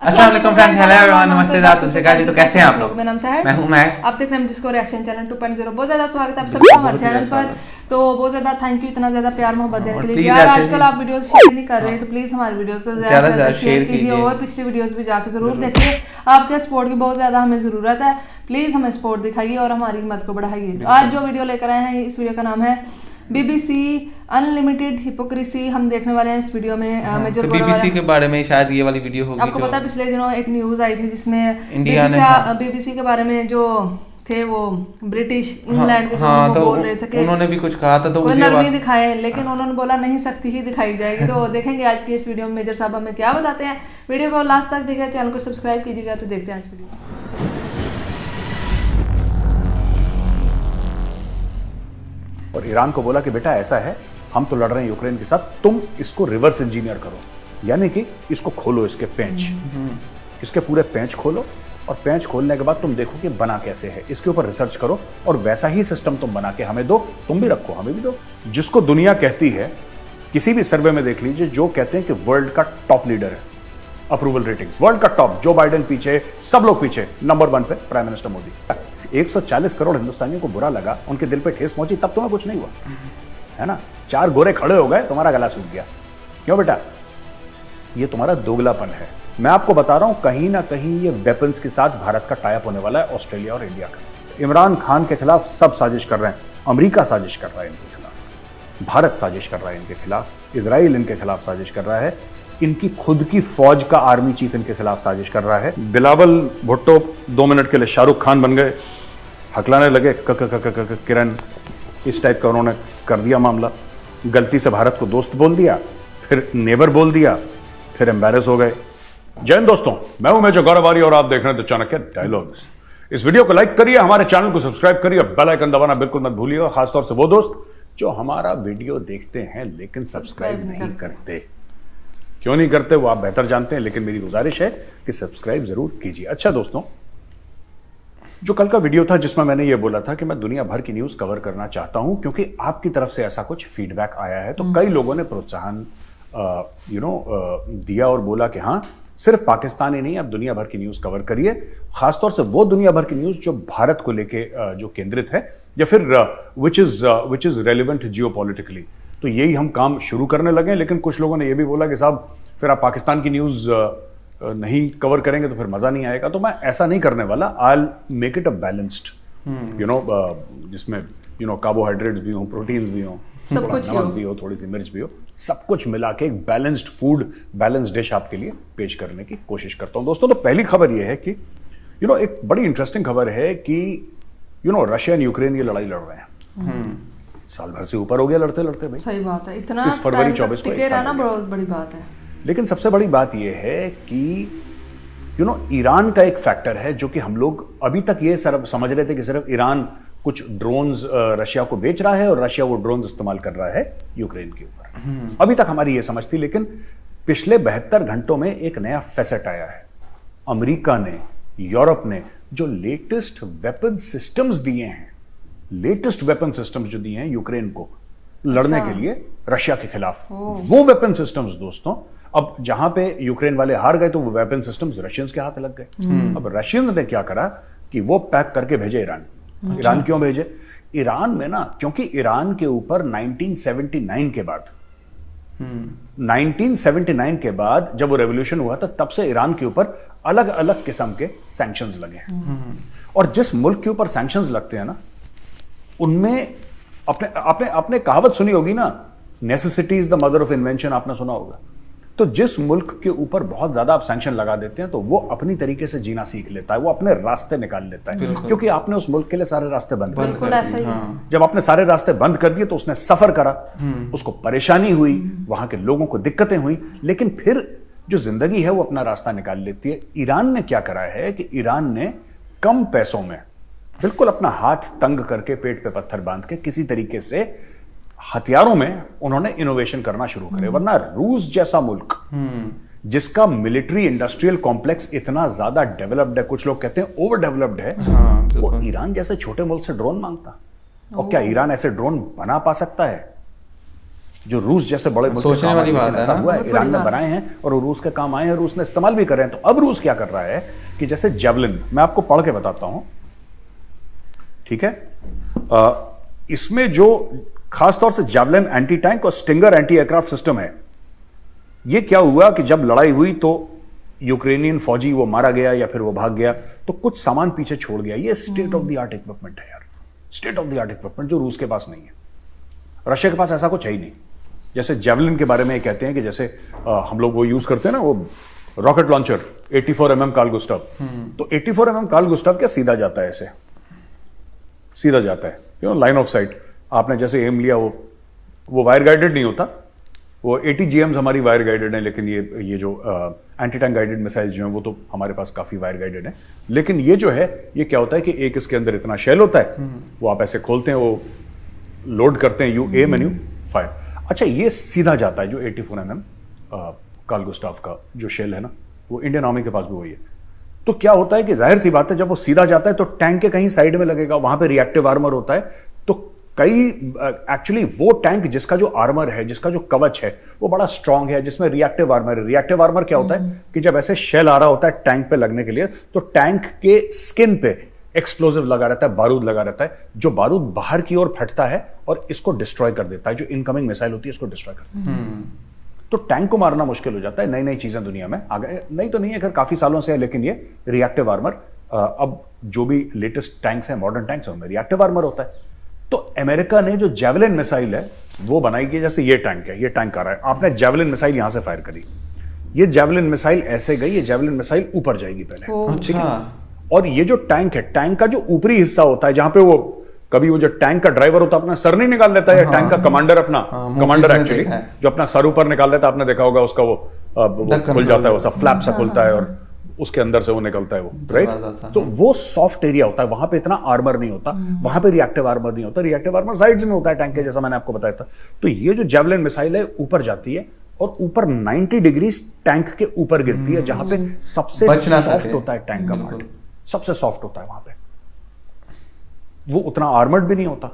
अस्सलाम वालेकुम friends, hello everyone, नमस्ते, सत श्री अकाल जी। तो कैसे हैं आप लोग? मेरा नाम सहर, मैं हूं महर। आप देख रहे हैं जिसको रिएक्शन चैनल 2.0। बहुत ज्यादा स्वागत है आप सबका हमारे चैनल पर। तो बहुत ज्यादा थैंक यू इतना ज्यादा प्यार मोहब्बत देने के लिए। यार आजकल आप वीडियोस शेयर नहीं कर रहे तो प्लीज हमारे वीडियोस को ज्यादा से ज्यादा शेयर कीजिए और पिछली वीडियोस भी जाकर जरूर देखिए। आपके सपोर्ट की बहुत ज्यादा हमें जरूरत है। प्लीज हमें सपोर्ट दिखाइए और हमारी हिम्मत को बढ़ाइए। आज जो वीडियो लेकर आए हैं, इस वीडियो का नाम है बीबीसी अनलिमिटेड हिपोक्रेसी। हम देखने वाले हैं इस वीडियो में मेजर बीबीसी के बारे में शायद ये वाली वीडियो होगी। आपको पता है पिछले दिनों एक न्यूज आई थी जिसमें इंडिया ने बीबीसी के बारे में जो थे वो ब्रिटिश इंग्लैंड के तो बोल रहे थे कि उन्होंने भी कुछ कहा था, तो कोई नरमी दिखाए, लेकिन उन्होंने बोला नहीं, सख्ती ही दिखाई जाएगी। तो देखेंगे आज की इस वीडियो में मेजर साहब हमें क्या बताते हैं। वीडियो को लास्ट तक देखिए, चैनल को सब्सक्राइब कीजिएगा। तो देखते हैं आज वीडियो। और ईरान को बोला कि बेटा ऐसा है, हम तो लड़ रहे हैं यूक्रेन के साथ, तुम इसको रिवर्स इंजीनियर करो, यानी कि इसको खोलो, इसके पेंच, इसके पूरे पेंच खोलो, और पेंच खोलने के बाद तुम देखो कि बना कैसे है, इसके ऊपर रिसर्च करो और वैसा ही सिस्टम तुम बना के हमें दो, तुम भी रखो हमें भी दो। जिसको दुनिया कहती है, किसी भी सर्वे में देख लीजिए, जो कहते हैं कि वर्ल्ड का टॉप लीडर है अप्रूवल रेटिंग्स, वर्ल्ड का टॉप, जो बाइडेन पीछे, सब लोग पीछे, नंबर 1 पे प्राइम मिनिस्टर मोदी। 140 करोड़ हिंदुस्तानियों को बुरा लगा, उनके दिल पे ठेस पहुंची, तब तुम्हें कुछ नहीं हुआ, है ना? 4 गोरे खड़े हो गए, तुम्हारा गला सूख गया। क्यों बेटा? ये तुम्हारा दोगलापन है। मैं आपको बता रहा हूं, कहीं ना कहीं ये वेपन्स के साथ भारत का टाई अप होने वाला है, ऑस्ट्रेलिया और इंडिया का। इमरान खान के खिलाफ सब साजिश कर रहे हैं, अमेरिका साजिश कर रहा है इनके खिलाफ, भारत साजिश कर रहा है इनके खिलाफ, इजराइल इनके खिलाफ साजिश कर रहा है, इनकी खुद की फौज का आर्मी चीफ इनके खिलाफ साजिश कर रहा है। बिलावल भुट्टो 2 मिनट के लिए शाहरुख खान बन गए, हकलाने लगे, किरण, इस टाइप का उन्होंने कर दिया मामला। गलती से भारत को दोस्त बोल दिया, फिर नेबर बोल दिया, फिर एम्बैरेस हो गए। जय हिंद दोस्तों, मैं हूं मेजर गौरव और आप देख रहे हैं द चाणक्य डायलॉग्स। इस वीडियो को लाइक करिए, हमारे चैनल को सब्सक्राइब करिए, बेल आइकन दबाना बिल्कुल मत भूलिएगा, खासतौर से वो दोस्त जो हमारा वीडियो देखते हैं लेकिन सब्सक्राइब नहीं करते। क्यों नहीं करते वो आप बेहतर जानते हैं, लेकिन मेरी गुजारिश है कि सब्सक्राइब जरूर कीजिए। अच्छा दोस्तों, जो कल का वीडियो था जिसमें मैंने ये बोला था कि मैं दुनिया भर की न्यूज कवर करना चाहता हूं क्योंकि आपकी तरफ से ऐसा कुछ फीडबैक आया है, तो कई लोगों ने प्रोत्साहन दिया और बोला कि हाँ, सिर्फ पाकिस्तान ही नहीं, आप दुनिया भर की न्यूज कवर करिए, खासतौर से वो दुनिया भर की न्यूज जो भारत को लेके जो केंद्रित है, या फिर विच इज रेलिवेंट जियोपॉलिटिकली। तो यही हम काम शुरू करने लगे। लेकिन कुछ लोगों ने यह भी बोला कि साहब फिर आप पाकिस्तान की न्यूज नहीं कवर करेंगे तो फिर मजा नहीं आएगा। तो मैं ऐसा नहीं करने वाला। I make it a balanced, जिसमें कार्बोहाइड्रेट्स भी हो, प्रोटीन्स भी हो, सब कुछ नमक भी हो, थोड़ी सी मिर्च भी हो, सब कुछ मिला के एक बैलेंस्ड फूड, बैलेंस्ड डिश आपके लिए पेश करने की कोशिश करता हूं दोस्तों। तो पहली खबर यह है कि एक बड़ी इंटरेस्टिंग खबर है कि रशिया और यूक्रेन ये लड़ाई लड़ रहे हैं। साल भर से ऊपर हो गया लड़ते लड़ते भाई। सही बात है, इतना इस फरवरी 24 को रहना बहुत बड़ी बात है। लेकिन सबसे बड़ी बात यह है कि ईरान का एक फैक्टर है जो कि हम लोग अभी तक ये समझ रहे थे कि सिर्फ ईरान कुछ ड्रोन्स रशिया को बेच रहा है और रशिया वो ड्रोन्स इस्तेमाल कर रहा है यूक्रेन के ऊपर। अभी तक हमारी ये समझ थी, लेकिन पिछले 72 घंटों में एक नया फैसेट आया है। अमेरिका ने, यूरोप ने जो लेटेस्ट वेपन सिस्टम्स दिए हैं, लेटेस्ट वेपन सिस्टम्स जो दिए हैं यूक्रेन को लड़ने के लिए रशिया के खिलाफ, वो वेपन सिस्टम्स दोस्तों, अब जहां पे यूक्रेन वाले हार गए तो वो वेपन सिस्टम्स रशियंस के हाथ लग गए। अब रशियंस ने क्या करा कि वो पैक करके भेजे ईरान। ईरान क्यों भेजे? ईरान में ना, क्योंकि ईरान के ऊपर 1979 के बाद जब वो रेवोल्यूशन हुआ था, तब से ईरान के ऊपर अलग अलग किस्म के सैंक्शंस लगे हैं। और जिस मुल्क के ऊपर सैंक्शंस लगते हैं ना, उनमें आपने कहावत सुनी होगी ना, necessity is the mother of invention, आपने सुना होगा। तो जिस मुल्क के ऊपर बहुत ज्यादा आप सैंक्शन लगा देते हैं तो वो अपनी तरीके से जीना सीख लेता है, वो अपने रास्ते निकाल लेता है, क्योंकि आपने उस मुल्क के लिए सारे रास्ते बंद कर दिए। जब आपने सारे रास्ते बंद कर दिए तो उसने सफर करा, उसको परेशानी हुई, वहां के लोगों को दिक्कतें हुई, लेकिन फिर जो जिंदगी है वो अपना रास्ता निकाल लेती है। ईरान ने क्या करा है कि ईरान ने कम पैसों में बिल्कुल अपना हाथ तंग करके, पेट पे पत्थर बांध के, किसी तरीके से हथियारों में उन्होंने इनोवेशन करना शुरू करे। वरना रूस जैसा मुल्क जिसका मिलिट्री इंडस्ट्रियल कॉम्प्लेक्स इतना ज्यादा डेवलप्ड है, कुछ लोग कहते हैं ओवर डेवलप्ड है, वो ईरान जैसे छोटे मुल्क से ड्रोन मांगता। और क्या ईरान ऐसे ड्रोन बना पा सकता है? जो रूस जैसे बड़े मुल्क सोचने वाली बात है ऐसा ना? हुआ है, ईरान ने बनाए हैं और वो रूस के काम आए हैं, रूस ने इस्तेमाल भी कर रहे हैं। तो अब रूस क्या कर रहा है कि जैसे जेवलिन, मैं आपको पढ़ के बताता हूं, ठीक है। इसमें जो खासतौर से जेवलिन एंटी टैंक और स्टिंगर एंटी एयरक्राफ्ट सिस्टम है, ये क्या हुआ कि जब लड़ाई हुई तो यूक्रेनियन फौजी वो मारा गया या फिर वो भाग गया तो कुछ सामान पीछे छोड़ गया। ये state of the art equipment है यार, state of the art equipment जो रूस के पास नहीं है, रशिया के पास ऐसा कुछ है ही नहीं। जैसे जेवलिन के बारे में ये कहते हैं कि जैसे हम लोग वो यूज करते हैं ना, वो रॉकेट लॉन्चर 84 mm कार्ल गुस्टाव, तो 84 mm कार्ल गुस्टाव क्या सीधा जाता है, ऐसे सीधा जाता है, लाइन ऑफ साइट। आपने जैसे एम लिया, वो वायर गाइडेड नहीं होता, वो 80 GMs हमारी वायर गाइडेड है, लेकिन ये जो एंटी टैंक गाइडेड मिसाइल जो हैं वो तो हमारे पास काफी वायर गाइडेड है। लेकिन ये जो है, ये क्या होता है कि एक इसके अंदर इतना शेल होता है, वो आप ऐसे खोलते हैं, वो लोड करते हैं, you aim and you fire. अच्छा, ये सीधा जाता है जो 84 mm कार्ल गुस्टाव का जो शेल है ना, वो इंडियन आर्मी के पास भी वही है। तो क्या होता है कि जाहिर सी बात है, जब वो सीधा जाता है तो टैंक के कहीं साइड में लगेगा, वहां पे रिएक्टिव आर्मर होता है। तो कई एक्चुअली वो टैंक जिसका जो आर्मर है, जिसका जो कवच है, वो बड़ा स्ट्रांग है, जिसमें रिएक्टिव आर्मर है। रिएक्टिव आर्मर क्या होता है कि जब ऐसे शेल आ रहा होता है टैंक पे लगने के लिए, तो टैंक के स्किन पे एक्सप्लोजिव लगा रहता है, बारूद लगा रहता है, जो बारूद बाहर की ओर फटता है और इसको डिस्ट्रॉय कर देता है, जो इनकमिंग मिसाइल होती है इसको डिस्ट्रॉय करता है। तो टैंक को मारना मुश्किल हो जाता है। नई नई चीजें दुनिया में आ गए, नहीं तो नहीं है, खैर काफी सालों से है, लेकिन ये रिएक्टिव आर्मर, अब जो भी लेटेस्ट टैंक्स हैं, मॉडर्न टैंक्स हैं, उनमें रिएक्टिव आर्मर होता है। तो अमेरिका ने जो जेवलिन मिसाइल है वो बनाई कि जैसे ये टैंक है, ये टैंक आ रहा है, आपने जेवलिन मिसाइल यहां से फायर करी, ये जेवलिन मिसाइल ऐसे गई, ये जेवलिन मिसाइल ऊपर जाएगी पहले, ठीक है। और ये जो टैंक है, टैंक का जो ऊपरी हिस्सा होता है, जहां पे वो कभी वो जो टैंक का ड्राइवर होता है अपना सर नहीं निकाल लेता है, टैंक का कमांडर अपना कमांडर एक्चुअली जो अपना सर ऊपर निकाल लेता है, आपने देखा होगा उसका वो खुल जाता है, वो सब फ्लैप सा खुलता है और उसके अंदर से वो निकलता है, वो राइट। तो वो सॉफ्ट एरिया होता है, वहां पे इतना आर्मर नहीं होता, वहां पे रिएक्टिव आर्मर नहीं होता, रिएक्टिव आर्मर साइड्स में होता है टैंक के, जैसा मैंने आपको बताया था। तो ये जो जेवलिन मिसाइल है ऊपर जाती है और ऊपर 90 डिग्री टैंक के ऊपर गिरती है, जहां पे सबसे सॉफ्ट होता है टैंक का पार्ट, सबसे सॉफ्ट होता है वहां पे, वो उतना आर्मर्ड भी नहीं होता।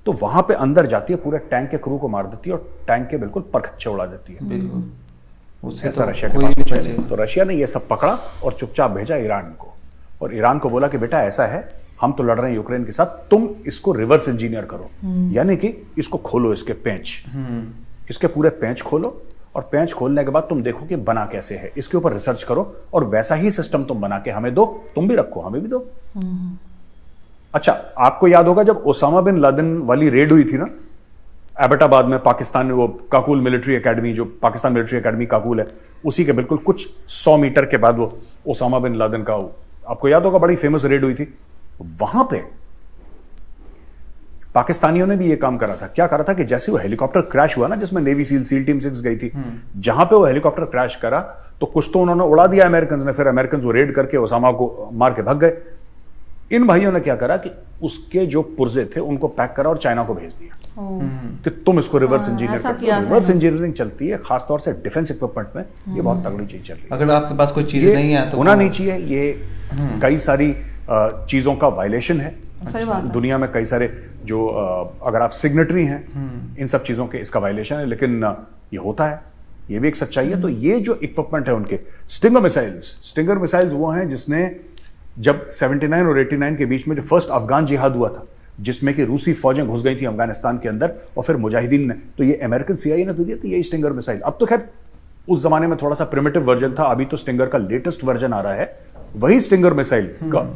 तो वहां पे अंदर जाती है, पूरे टैंक के क्रू को मार देती है और टैंक के बिल्कुल परखच्चे उड़ा देती है। ऐसा रशिया के पास कुछ है नहीं। तो रशिया ने ये सब पकड़ा और चुपचाप भेजा ईरान को, और ईरान को बोला कि बेटा ऐसा है, हम तो लड़ रहे हैं यूक्रेन के साथ, तुम इसको रिवर्स इंजीनियर करो, यानी कि इसको खोलो, इसके पेंच, इसके पूरे पेंच खोलो, और पेंच खोलने के बाद तुम देखो कि बना कैसे है, इसके ऊपर रिसर्च करो और वैसा ही सिस्टम तुम बना के हमें दो, तुम भी रखो, हमें भी दो। अच्छा, आपको याद होगा जब ओसामा बिन लादेन वाली रेड हुई थी ना एबटाबाद में, पाकिस्तान में, वो काकुल मिलिट्री एकेडमी, जो पाकिस्तान मिलिट्री एकेडमी काकुल है, उसी के बिल्कुल कुछ 100 मीटर के बाद वो ओसामा बिन लादेन का, आपको याद होगा, बड़ी फेमस रेड हुई थी। वहां पे पाकिस्तानियों ने भी ये काम करा था। क्या करा था कि जैसे वो हेलीकॉप्टर क्रैश हुआ ना, जिसमें नेवी सील टीम 6 गई थी, जहां पे वो हेलीकॉप्टर क्रैश करा तो कुछ तो उन्होंने उड़ा दिया अमेरिकन ने, फिर अमेरिकन वो रेड करके ओसामा को मार के भाग गए। इन भाइयों ने क्या करा कि उसके जो पुर्जे थे उनको पैक करा और चाइना को भेज दिया कि तुम इसको रिवर्स इंजीनियर करो। रिवर्स इंजीनियरिंग चलती है, खासतौर से डिफेंस इक्विपमेंट में, ये बहुत तगड़ी चीज चल रही है। अगर आपके पास कोई चीज नहीं है तो होना नहीं चाहिए, ये कई सारी चीजों का वायलेशन है दुनिया में, कई सारे जो अगर आप सिग्नेटरी हैं इन सब चीजों के, इसका वायलेशन है, लेकिन ये होता है, ये भी एक सच्चाई है। तो ये जो इक्विपमेंट है उनके, स्टिंगर मिसाइल्स वो हैं जिसने जब 79 और 89 के बीच में जो फर्स्ट अफगान जिहाद हुआ था, जिसमें कि रूसी फौजें घुस गई थी अफगानिस्तान के अंदर और फिर मुजाहिदीन ने, तो ये अमेरिकन CIA ने तो दिया था, ये स्टिंगर मिसाइल। अब तो खैर उस जमाने में थोड़ा सा प्रिमिटिव वर्जन था, अभी तो स्टिंगर का लेटेस्ट वर्जन आ रहा है। वही स्टिंगर मिसाइल का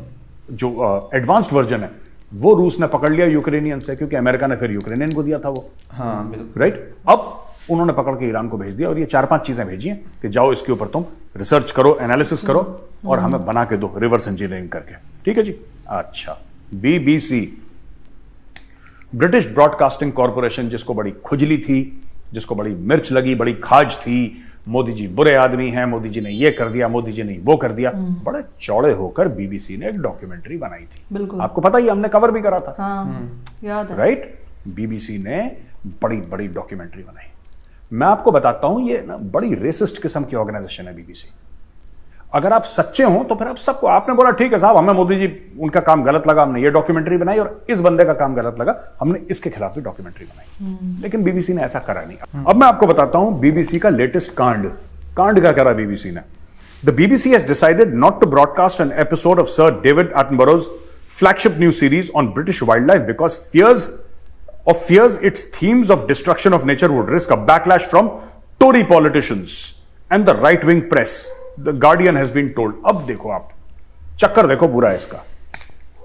जो एडवांस्ड वर्जन है वो रूस ने पकड़ लिया यूक्रेनियन से, क्योंकि अमेरिका ने फिर यूक्रेनियन को दिया था वो, हाँ बिल्कुल राइट। अब उन्होंने पकड़ के ईरान को भेज दिया और ये 4-5 चीजें भेजी हैं कि जाओ इसके ऊपर तुम रिसर्च करो, एनालिसिस करो और हमें बना के दो रिवर्स इंजीनियरिंग करके, ठीक है जी। अच्छा, BBC, ब्रिटिश ब्रॉडकास्टिंग कॉरपोरेशन, जिसको बड़ी खुजली थी, जिसको बड़ी मिर्च लगी, बड़ी खाज थी, मोदी जी बुरे आदमी हैं, मोदी जी ने ये कर दिया, मोदी जी ने वो कर दिया, बड़े चौड़े होकर BBC ने एक डॉक्यूमेंट्री बनाई थी। बिल्कुल, आपको पता ही, हमने कवर भी करा था, याद है, राइट। BBC ने बड़ी बड़ी डॉक्यूमेंट्री बनाई। मैं आपको बताता हूं, ये ना बड़ी रेसिस्ट किस्म की ऑर्गेनाइजेशन है BBC। अगर आप सच्चे हो तो फिर आप सबको, आपने बोला ठीक है साहब हमें मोदी जी उनका काम गलत लगा, हमने ये डॉक्यूमेंट्री बनाई, और इस बंदे का काम गलत लगा, हमने इसके खिलाफ भी डॉक्यूमेंट्री बनाई। लेकिन बीबीसी ने ऐसा करा नहीं। अब मैं आपको बताता हूं बीबीसी का लेटेस्ट कांड क्या करा बीबीसी ने। The BBC has decided not to broadcast an episode of sir David Attenborough's flagship new series on British wildlife because fears its themes of destruction of nature would risk a backlash from Tory politicians and the right-wing press. The Guardian has been told. अब देखो आप चक्कर देखो बुरा है इसका।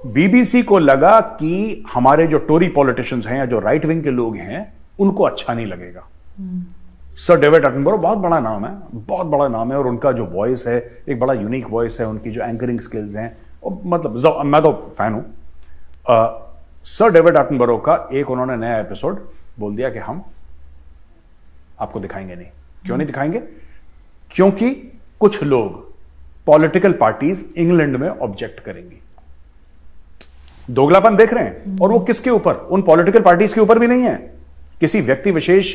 BBC को लगा कि हमारे जो टोरी पॉलिटिशियंस हैं या जो राइट विंग के लोग हैं उनको अच्छा नहीं लगेगा। सर डेविड एटनबरो बहुत बड़ा नाम है और उनका जो वॉइस है एक बड़ा यूनिक वॉइस है, उनकी जो एंकरिंग स्किल्स हैं, मतलब मैं तो फैन हूं। सर डेविड एटनबरो का एक उन्होंने नया एपिसोड बोल दिया कि हम आपको दिखाएंगे नहीं। क्यों नहीं दिखाएंगे? क्योंकि कुछ लोग पॉलिटिकल पार्टीज इंग्लैंड में ऑब्जेक्ट करेंगी। दोगलापन देख रहे हैं, और वो किसके ऊपर? उन पॉलिटिकल पार्टीज के ऊपर भी नहीं है, किसी व्यक्ति विशेष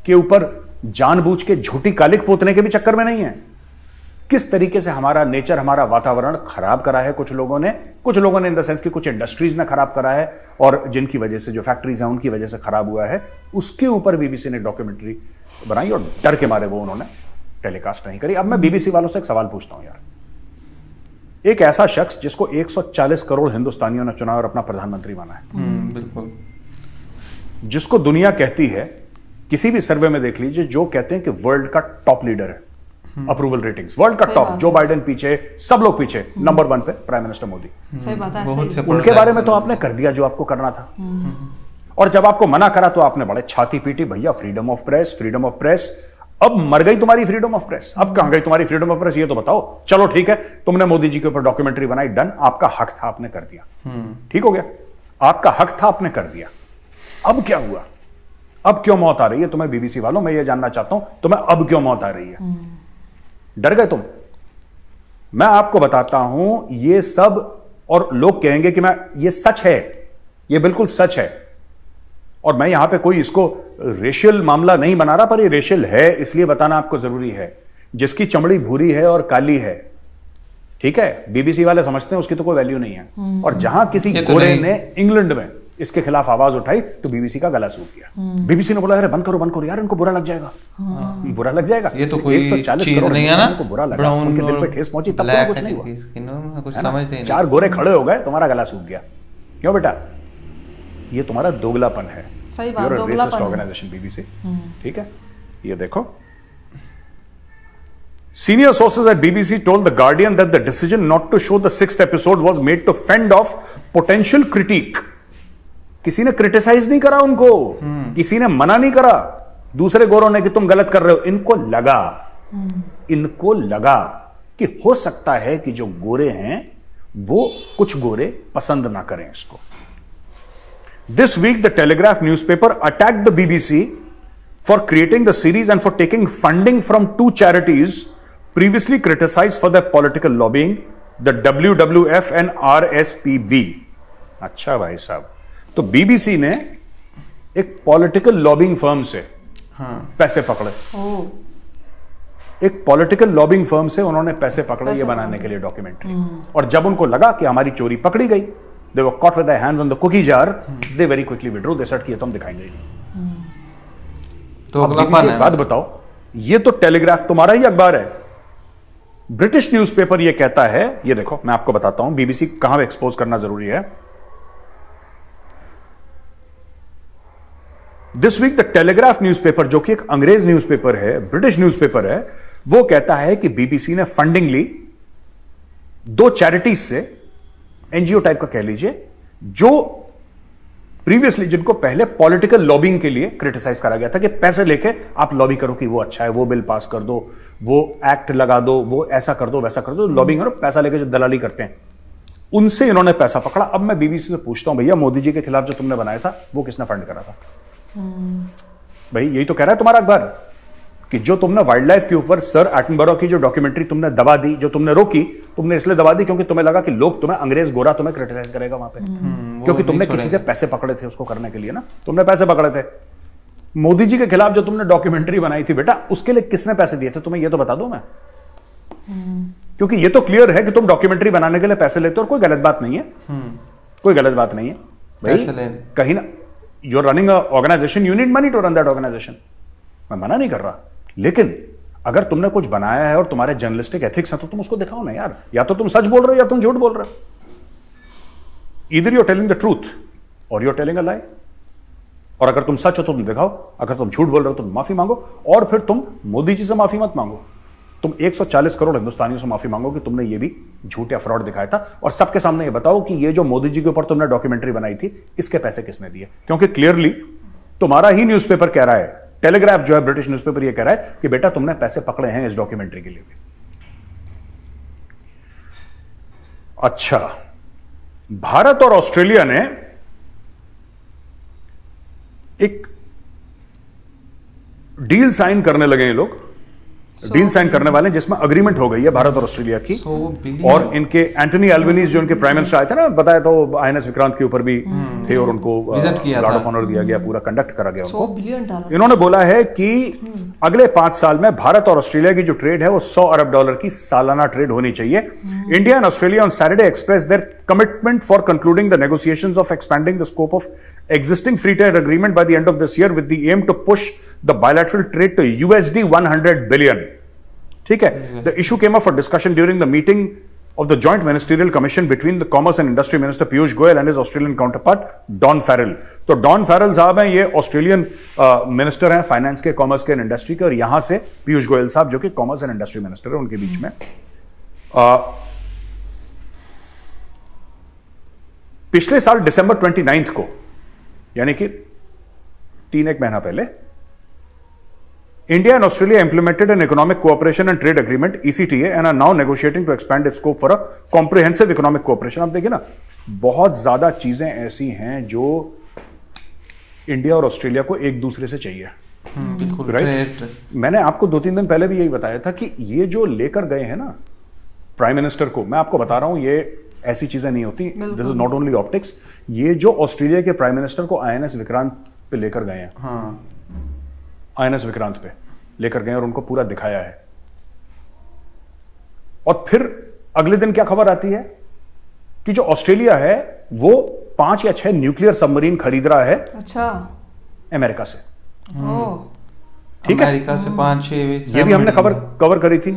के ऊपर जानबूझ के झूठी कालिक पोतने के भी चक्कर में नहीं है। किस तरीके से हमारा नेचर, हमारा वातावरण खराब करा है कुछ लोगों ने इन द सेंस कि कुछ इंडस्ट्रीज ने खराब करा है, और जिनकी वजह से जो फैक्ट्रीज हैं उनकी वजह से खराब हुआ है, उसके ऊपर बीबीसी ने डॉक्यूमेंट्री बनाई और डर के मारे वो उन्होंने टेलीकास्ट नहीं करी। अब मैं बीबीसी वालों से एक सवाल पूछता हूं यार, एक ऐसा शख्स जिसको 140 करोड़ हिंदुस्तानियों ने चुना और अपना प्रधानमंत्री बना है, बिल्कुल, जिसको दुनिया कहती है, किसी भी सर्वे में देख लीजिए, जो कहते हैं कि वर्ल्ड का टॉप लीडर है अप्रूवल रेटिंग्स, वर्ल्ड का टॉप, जो बाइडेन पीछे, सब लोग पीछे, नंबर 1 पे प्राइम मिनिस्टर मोदी। सही बात है। उनके बारे में तो आपने कर दिया जो आपको करना था, और जब आपको मना करा तो आपने बड़े छाती पीटी, भैया फ्रीडम ऑफ प्रेस। अब मर गई तुम्हारी फ्रीडम ऑफ प्रेस, अब कहां गई तुम्हारी फ्रीडम ऑफ प्रेस, ये तो बताओ। चलो ठीक है, तुमने मोदी जी के ऊपर डॉक्यूमेंट्री बनाई, डन, आपका हक था, आपने कर दिया, ठीक हो गया, आपका हक था, आपने कर दिया। अब क्या हुआ? अब क्यों मौत आ रही है तुम्हें बीबीसी वालों? मैं ये जानना चाहता हूं, तुम्हें अब क्यों मौत आ रही है? डर गए तुम? मैं आपको बताता हूं ये सब, और लोग कहेंगे कि ये सच है, ये बिल्कुल सच है, और मैं यहां पे कोई इसको रेशियल मामला नहीं बना रहा, पर ये रेशियल है इसलिए बताना आपको जरूरी है। जिसकी चमड़ी भूरी है और काली है, ठीक है, बीबीसी वाले समझते हैं उसकी तो कोई वैल्यू नहीं है, और जहां किसी गोरे ने इंग्लैंड में इसके खिलाफ आवाज उठाई तो बीबीसी का गला सूख गया। बीबीसी ने बोला अरे बंद करो यार, इनको बुरा लग जाएगा, बुरा लग जाएगा। ये तो कोई 140 करोड़ नहीं है ना, को बुरा लगा, उनके दिल पे ठेस पहुंची, तब तो कुछ नहीं हुआ, कुछ समझते नहीं। 4 गोरे खड़े हो गए, तुम्हारा गला सूख गया। क्यों बेटा? ये तुम्हारा दोगलापन है। सही बात, दोगलापन ऑर्गेनाइजेशन बीबीसी, ठीक है। ये देखो, senior sources at BBC told The Guardian that the decision not to show the 6th episode was made to fend off potential critique. किसी ने क्रिटिसाइज नहीं करा उनको, किसी ने मना नहीं करा दूसरे गोरों ने कि तुम गलत कर रहे हो। इनको लगा कि हो सकता है कि जो गोरे हैं वो कुछ गोरे पसंद ना करें इसको। This week the Telegraph newspaper attacked the BBC for creating the series and for taking funding from 2 charities previously criticized for their political lobbying, the WWF and RSPB. अच्छा भाई साहब, तो बीबीसी ने एक पॉलिटिकल लॉबिंग फर्म से पैसे पकड़े। एक पॉलिटिकल लॉबिंग फर्म से उन्होंने पैसे पकड़े ये बनाने के लिए डॉक्यूमेंट्री, और जब उनको लगा कि हमारी चोरी पकड़ी गई, they were caught with their hands on the cookie jar, they very quickly withdrew, they said कि ये तो हम दिखाएंगे ही नहीं। तो अब एक बात बताओ, ये तो टेलीग्राफ तुम्हारा ही अखबार है, ब्रिटिश न्यूज़पेपर ये कहता है, ये देखो मैं आपको बताता हूं बीबीसी कहां एक्सपोज करना जरूरी है। This week the Telegraph newspaper, जो कि एक अंग्रेज न्यूज़पेपर है, ब्रिटिश न्यूज़पेपर है, वो कहता है कि बीबीसी ने फंडिंग ली 2 चैरिटीज से, एनजीओ टाइप का कह लीजिए, जो प्रीवियसली, जिनको पहले पॉलिटिकल लॉबिंग के लिए क्रिटिसाइज करा गया था कि पैसे लेके आप लॉबी करो कि वो अच्छा है, वो बिल पास कर दो, वो एक्ट लगा दो, वो ऐसा कर दो, वैसा कर दो, लॉबिंग करो, पैसा लेके जो दलाली करते हैं, उनसे इन्होंने पैसा पकड़ा। अब मैं बीबीसी से पूछता हूं, भैया मोदी जी के खिलाफ जो तुमने बनाया था वो किसने फंड करा था? भाई यही तो कह रहा है तुम्हारा अखबार कि जो तुमने वाइल्ड लाइफ के ऊपर सर एटनबरो की जो डॉक्यूमेंट्री तुमने दबा दी, जो तुमने रोकी, तुमने इसलिए दबा दी क्योंकि तुम्हें लगा कि लोग तुम्हें, अंग्रेज गोरा तुम्हें क्रिटिसाइज करेगा वहां पे, क्योंकि तुमने किसी से पैसे पकड़े थे उसको करने के लिए ना, तुमने पैसे पकड़े थे। मोदी जी के खिलाफ जो तुमने डॉक्यूमेंट्री बनाई थी बेटा, उसके लिए किसने पैसे दिए थे तुम्हें, ये तो बता दो। मैं क्योंकि ये तो क्लियर है कि तुम डॉक्यूमेंट्री बनाने के लिए पैसे लेते हो और कोई गलत बात नहीं है, कोई गलत बात नहीं है भाई। कहीं ना you are running organisation, you need money to run that organisation, मैं मना नहीं कर रहा, लेकिन अगर तुमने कुछ बनाया है और तुम्हारे जर्नलिस्टिक एथिक्स हैं तो तुम उसको दिखाओ ना यार। या तो तुम सच बोल रहे हो या तुम झूठ बोल रहे हो। Either you are telling the truth और you are telling a lie. और अगर तुम सच हो तो तुम दिखाओ, अगर तुम झूठ बोल रहे हो तो तुम माफी मांगो, और फिर तुम मोदी जी से माफी मत मांगो, तुम 140 करोड़ हिंदुस्तानियों से माफी मांगो कि तुमने ये भी झूठ या फ्रॉड दिखाया था, और सबके सामने ये बताओ कि ये जो मोदी जी के ऊपर तुमने डॉक्यूमेंट्री बनाई थी इसके पैसे किसने दिए। क्योंकि क्लियरली तुम्हारा ही न्यूज़पेपर कह रहा है, टेलीग्राफ जो है ब्रिटिश न्यूज़पेपर, ये कह रहा है कि बेटा तुमने पैसे पकड़े हैं इस डॉक्यूमेंट्री के लिए भी। अच्छा, भारत और ऑस्ट्रेलिया ने एक डील साइन करने लगे, ये लोग डील साइन करने वाले, जिसमें अग्रीमेंट हो गई है भारत और ऑस्ट्रेलिया की। और इनके एंटनी एल्बनीज जो इनके प्राइम मिनिस्टर आए थे ना, बताया तो आईएनएस विक्रांत के ऊपर भी थे और उनको गार्ड ऑफ ऑनर दिया गया, पूरा कंडक्ट करा गया उनको। इन्होंने बोला है कि अगले 5 साल में भारत और ऑस्ट्रेलिया की जो ट्रेड है वो $100 अरब की सालाना ट्रेड होनी चाहिए। India and Australia on Saturday express their commitment for concluding the negotiations of expanding the scope of existing free trade agreement by the end of this year with the aim to push the bilateral trade to USD 100 billion. ठीक है? The issue came up for discussion during the meeting of the Joint Ministerial Commission between the Commerce and Industry Minister Piyush Goyal and his Australian counterpart Don Farrell. तो don Farrell साहब हैं, ये Australian minister हैं finance के, commerce के and industry के, और यहां से पीयूष गोयल साहब जो कि कॉमर्स एंड इंडस्ट्री मिनिस्टर है, उनके बीच में पिछले साल दिसंबर 29 को, यानी कि 3-1 महीना पहले, India and Australia implemented an economic cooperation and trade agreement ECTA and are now negotiating to expand its scope for a comprehensive economic cooperation. आप देखिए ना, बहुत ज्यादा चीजें ऐसी हैं जो इंडिया और ऑस्ट्रेलिया को एक दूसरे से चाहिए। बिल्कुल राइट। मैंने आपको 2-3 दिन पहले भी यही बताया था कि ये जो लेकर गए हैं ना प्राइम मिनिस्टर को, मैं आपको बता रहा हूं ये ऐसी चीजें नहीं होती, this is not only optics. ये जो ऑस्ट्रेलिया के प्राइम मिनिस्टर को आईएनएस विक्रांत पे लेकर गए हैं, आईएनएस विक्रांत पे लेकर गए और उनको पूरा दिखाया है, और फिर अगले दिन क्या खबर आती है कि जो ऑस्ट्रेलिया है वो 5 या 6 न्यूक्लियर सबमरीन खरीद रहा है। अच्छा, अमेरिका से। ठीक है, अमेरिका से 5-6, ये भी हमने खबर कवर करी थी।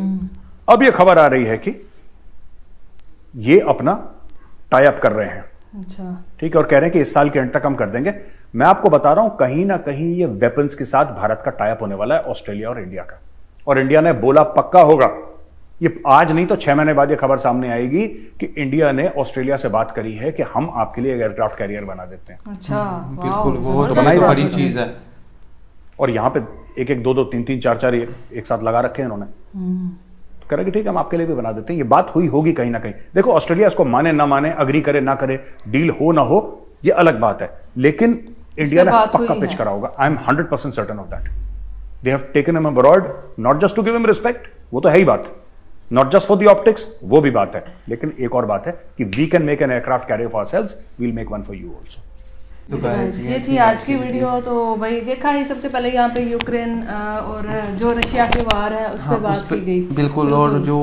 अब ये खबर आ रही है कि ये अपना टाई अप कर रहे हैं। अच्छा, ठीक है, और कह रहे हैं कि इस साल के एंड तक हम कर देंगे। मैं आपको बता रहा हूं कहीं ना कहीं ये वेपन्स के साथ भारत का टाई अप होने वाला है, ऑस्ट्रेलिया और इंडिया का, और इंडिया ने बोला पक्का होगा, ये आज नहीं तो 6 महीने बाद ये खबर सामने आएगी कि इंडिया ने ऑस्ट्रेलिया से बात करी है कि हम आपके लिए एक एयरक्राफ्ट कैरियर बना देते हैं। अच्छा, बिल्कुल, वो तो बड़ी चीज है। और यहां पे 1-1, 2-2, 3-3, 4-4 एक साथ लगा रखे हैं इन्होंने। कह रहे कि ठीक है, हम आपके लिए भी बना देते हैं। ये बात हुई होगी कहीं ना कहीं। देखो, ऑस्ट्रेलिया इसको माने ना माने, अग्री करे ना करे, डील हो ना हो, ये अलग बात है, लेकिन इंडिया ने पक्का पिच करा होगा। I am 100% certain of that. They have taken him abroad not just to give him respect, वो तो है ही बात, not just for the optics, वो भी बात है, लेकिन एक और बात है कि we can make an aircraft carrier for ourselves, we will make one for you also. तो ये थी आज की वीडियो। तो भाई देखा ही सबसे पहले यहाँ पे यूक्रेन और जो रशिया के वार है उस पर बात की गई। बिल्कुल, और जो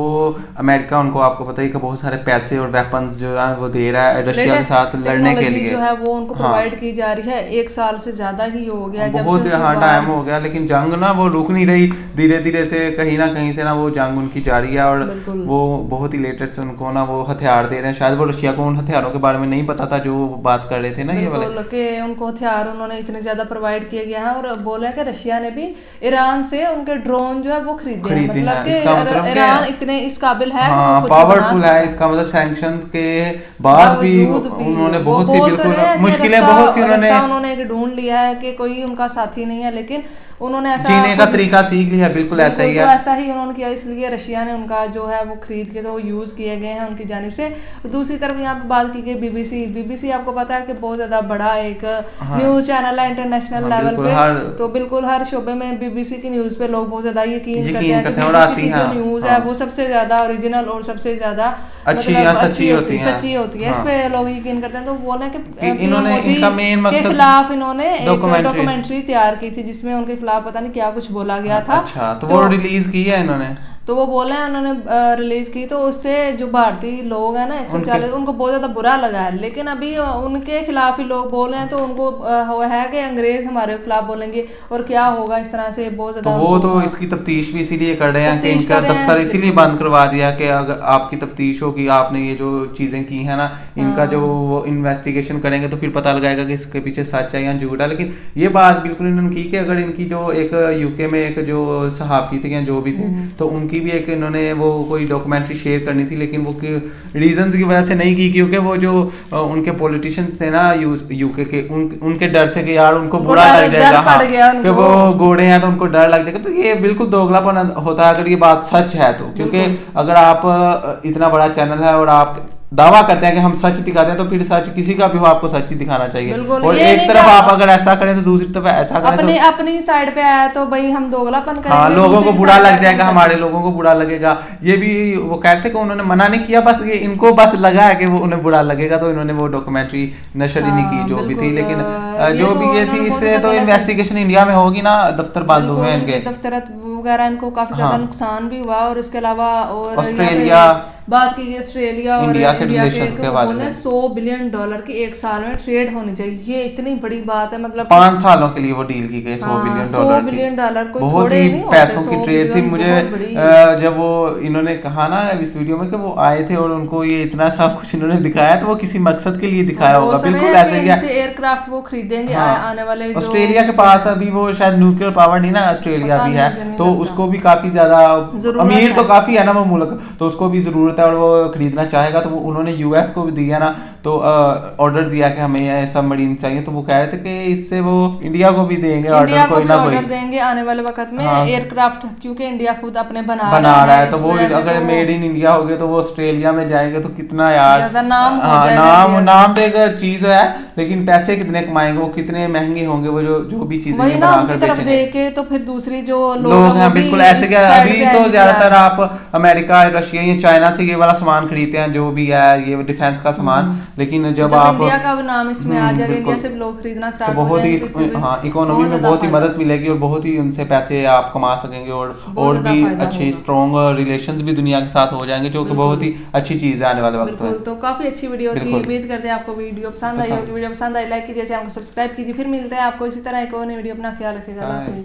अमेरिका, उनको आपको पता ही कि बहुत सारे पैसे और वेपन्स जो है वो दे रहा है रशिया के साथ लड़ने के लिए, जो है वो उनको प्रोवाइड की जा रही है। 1 साल से ज्यादा ही हो गया, बहुत टाइम हो गया, लेकिन जंग ना वो रुक नहीं रही, धीरे धीरे से कहीं ना कहीं से ना वो जंग उनकी जारी है, और वो बहुत ही लेटेस्ट उनको ना वो हथियार दे रहे हैं। शायद वो रशिया को उन हथियारों के बारे में नहीं पता था जो बात कर रहे थे ना, ये वाले कि उनको हथियार उन्होंने इतने ज्यादा प्रोवाइड किया गया है। और बोला है कि रशिया ने भी ईरान से उनके ड्रोन जो है वो खरीदे हैं। मतलब कि ईरान इतने इस काबिल है, पावरफुल है, इसका मतलब सैंक्शंस के बाद भी उन्होंने बहुत सी बिल्कुल मुश्किलें बहुत सी उन्होंने ढूंढ लिया है कि कोई उनका साथी नहीं है, लेकिन उन्होंने ऐसा जीने का तरीका सीख लिया। बिल्कुल ऐसा ही है, तो ऐसा ही उन्होंने किया, इसलिए रशिया ने उनका जो है वो खरीद के तो यूज किए गए हैं उनकी जानिब से। दूसरी तरफ यहाँ पे बात की गई बीबीसी आपको पता है कि बहुत ज्यादा बड़ा एक न्यूज चैनल है इंटरनेशनल लेवल पे। तो बिल्कुल हर शोबे में बीबीसी की न्यूज पे लोग बहुत ज्यादा यकीन करते हैं कि बीबीसी की जो न्यूज है वो सबसे ज्यादा ओरिजिनल और सबसे ज्यादा सच्ची होती है। इस पे लोग यकीन करते हैं। तो बोले कि इन्होंने इनका मेन मकसद के खिलाफ इन्होंने एक डॉक्यूमेंट्री तैयार की थी जिसमें उनके खिलाफ पता नहीं क्या कुछ बोला गया था। अच्छा, तो वो रिलीज की है इन्होंने। तो वो बोले हैं उन्होंने रिलीज की, तो उससे जो भारतीय लोग हैं ना 140 उनको बहुत ज्यादा बुरा लगा है। लेकिन अभी उनके खिलाफ ही लोग बोल रहे हैं, तो उनको है कि अंग्रेज हमारे खिलाफ बोलेंगे और क्या होगा इस तरह से बहुत ज्यादा। तो वो तो इसकी तफ्तीश भी इसीलिए कर रहे हैं कि इनका दफ्तर इसीलिए बंद करवा दिया कि अगर आपकी तफ्तीश होगी, आपने ये जो चीजें की है ना, इनका जो वो इन्वेस्टिगेशन करेंगे तो फिर पता लगाएगा कि इसके पीछे सच है या झूठ है। लेकिन ये बात बिल्कुल इन्होंने की कि अगर इनकी जो एक यूके में एक जो सहाफी थे या जो भी थे, तो उनकी भी एक इन्होंने वो कोई डॉक्यूमेंट्री शेयर करनी थी, लेकिन वो रीजंस की वजह से नहीं की, क्योंकि वो जो उनके पॉलिटिशियंस थे ना यूके के, उनके डर से कि यार उनको बुरा लग जाएगा कि वो गोरे हैं तो उनको डर लग जाएगा। तो ये बिल्कुल दोगलापन होता है अगर ये बात सच है तो, क्योंकि अगर आप इतना बड़ा चैनल है और आप दावा करते हैं कि हम सच दिखाते हैं, तो फिर सच किसी का भी हो आपको सच ही दिखाना चाहिए। और एक तरफ आप अगर ऐसा करें तो दूसरी तरफ ऐसा करें, अपनी साइड पे आया तो भाई हम दोगलापन करेंगे। हाँ, लोगों को बुरा लग जाएगा, हमारे लोगों को बुरा लगेगा। ये भी वो कहते कि उन्होंने मना नहीं किया, बस ये इनको बस लगा है कि वो उन्हें बुरा लगेगा, तो इन्होंने वो डॉक्यूमेंट्री नशर ही नहीं की जो भी थी। लेकिन जो भी ये थी, इससे तो इन्वेस्टिगेशन इंडिया में होगी ना, दफ्तर बंद हुए इनके, दफ्तर वगैरह इनको काफी ज्यादा नुकसान भी हुआ। और इसके अलावा और ऑस्ट्रेलिया बात की ऑस्ट्रेलिया और इंडिया के रिलेशंस के बारे में $100 बिलियन की एक साल में ट्रेड होनी चाहिए। ये इतनी बड़ी बात है, मतलब 5 सालों के लिए वो डील की गई $100 बिलियन कोई बहुत थोड़े ही नहीं पैसों की ट्रेड थी। मुझे जब वो इन्होंने कहा ना इस वीडियो में कि वो आए थे और उनको ये इतना सब कुछ इन्होंने दिखाया, तो वो किसी मकसद के लिए दिखाया होगा, बिल्कुल ऐसे ही एयरक्राफ्ट वो खरीदेंगे आने वाले। ऑस्ट्रेलिया के पास अभी वो शायद न्यूक्लियर पावर नहीं ना, ऑस्ट्रेलिया भी है, तो उसको भी काफी ज्यादा अमीर तो काफी है ना वो मुल्क, तो उसको भी जरूरत है और वो खरीदना चाहेगा। तो वो उन्होंने यूएस को भी दिया ना, तो ऑर्डर दिया कि हमें ये सबमरीन चाहिए, तो वो कह रहे थे कि इससे वो इंडिया को भी देंगे ऑर्डर, कोई ना कोई देंगे आने वाले वक्त में एयरक्राफ्ट, क्योंकि इंडिया खुद अपने बना रहा है। तो वो अगर मेड इन इंडिया हो गए तो वो ऑस्ट्रेलिया में जाएंगे तो कितना यार नाम तो एक चीज है, लेकिन पैसे कितने कमाएंगे, वो कितने महंगे होंगे वो जो भी चीजें बनाकर बेचेंगे। तो फिर दूसरी जो लोग हैं बिल्कुल ऐसे क्या, अभी तो ज्यादातर आप अमेरिका, रशिया या चाइना से ये वाला सामान खरीदते हैं जो भी है ये डिफेंस का सामान, लेकिन जब आप इंडिया का नाम इसमें आ जाएगा, इंडिया से लोग खरीदना स्टार्ट हो जाएंगे, तो बहुत ही हाँ इकोनॉमी में बहुत ही मदद मिलेगी और बहुत ही उनसे पैसे आप कमा सकेंगे और भी अच्छे स्ट्रॉन्ग रिलेशंस भी दुनिया के साथ हो जाएंगे, जो कि बहुत ही अच्छी चीज है आने वाले वक्त में। तो काफी अच्छी वीडियो थी, उम्मीद करते हैं आपको वीडियो पसंद आई होगी। वीडियो पसंद आई लाइक कीजिए, चैनल को सब्सक्राइब कीजिए। फिर मिलते हैं आपको इसी तरह एक और नई वीडियो। अपना ख्याल रखिएगा।